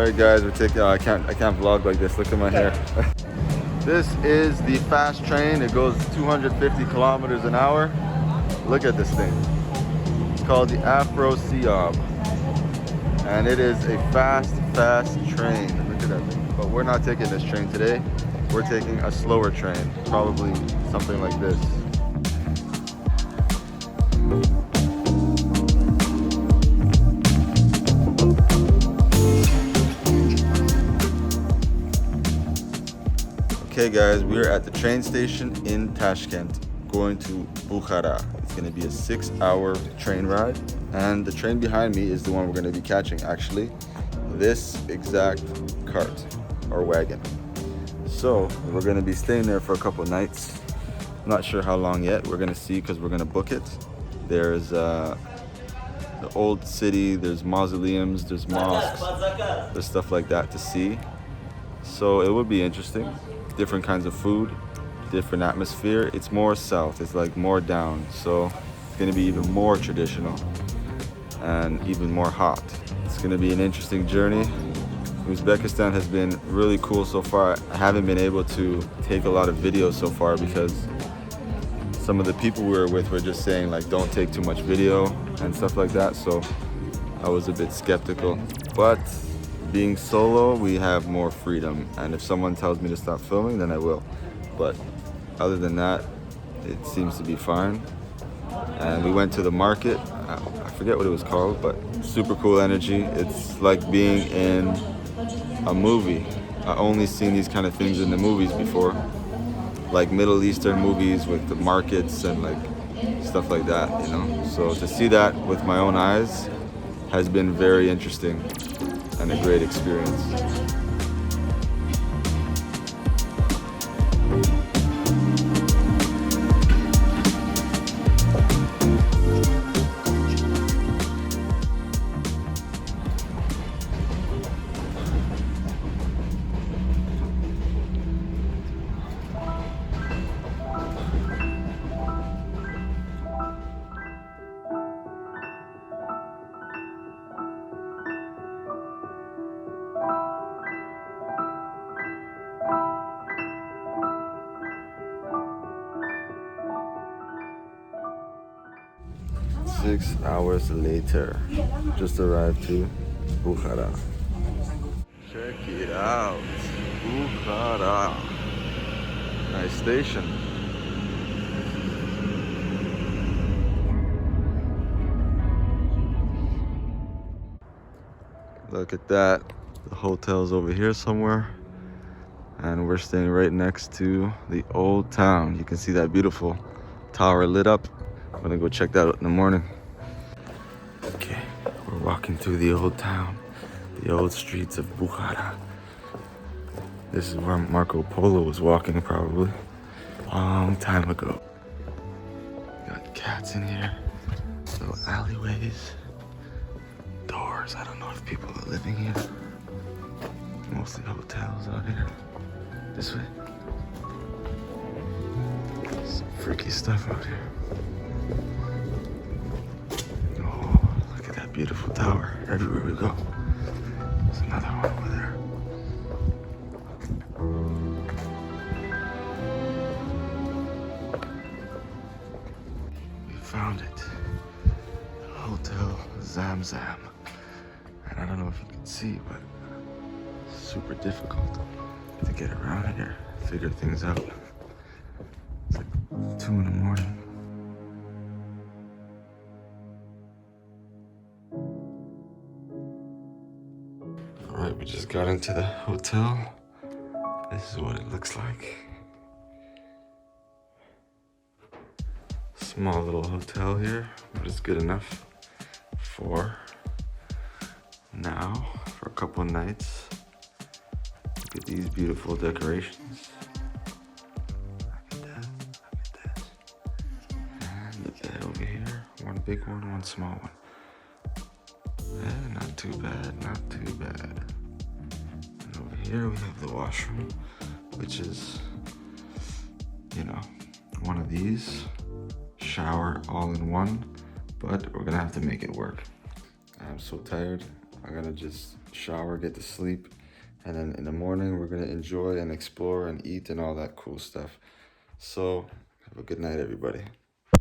Alright guys, we're taking, I can't vlog like this, look at my hair. This is the fast train, it goes 250 kilometers an hour. Look at this thing. It's called the Afro Siob. And it is a fast train. Look at that thing. But we're not taking this train today. We're taking a slower train, probably something like this. Okay guys, we are at the train station in Tashkent, going to Bukhara. It's going to be a 6-hour train ride, and the train behind me is the one we're going to be catching, actually. This exact cart, or wagon. So, we're going to be staying there for a couple nights. I'm not sure how long yet, we're going to see because we're going to book it. There's the old city, there's mausoleums, there's mosques, there's stuff like that to see. So it would be interesting. Different kinds of food, different atmosphere. It's more south, it's like more down, so it's going to be even more traditional and even more hot. It's going to be an interesting journey. Uzbekistan has been really cool so far. I haven't been able to take a lot of videos so far because some of the people we were with were just saying like don't take too much video and stuff like that, so I was a bit skeptical. But being solo, we have more freedom, and if someone tells me to stop filming, then I will. But other than that, it seems to be fine. And we went to the market. I forget what it was called, but super cool energy. It's like being in a movie. I only seen these kind of things in the movies before, like Middle Eastern movies with the markets and like stuff like that, you know. So to see that with my own eyes has been very interesting and a great experience. 6 hours later, just arrived to Bukhara. Check it out, Bukhara. Nice station. Look at that. The hotel's over here somewhere. And we're staying right next to the old town. You can see that beautiful tower lit up. I'm gonna go check that out in the morning. Okay, we're walking through the old town, the old streets of Bukhara. This is where Marco Polo was walking probably a long time ago. Got cats in here, little alleyways, doors. I don't know if people are living here. Mostly hotels out here. This way. Some freaky stuff out here. Oh, look at that beautiful tower. Everywhere we go. There's another one over there. We found it. Hotel Zamzam. And I don't know if you can see, but it's super difficult to get around here, figure things out. It's like 2 in the morning. All right, we just got into the hotel. This is what it looks like. Small little hotel here, but it's good enough for now, for a couple of nights. Look at these beautiful decorations. Look at that, look at that. And the bed over here, one big one, one small one. Not too bad, not too bad. And over here we have the washroom, which is, you know, one of these. Shower all in one, but we're gonna have to make it work. I'm so tired. I'm gonna just shower, get to sleep, and then in the morning we're gonna enjoy and explore and eat and all that cool stuff. So have a good night, everybody.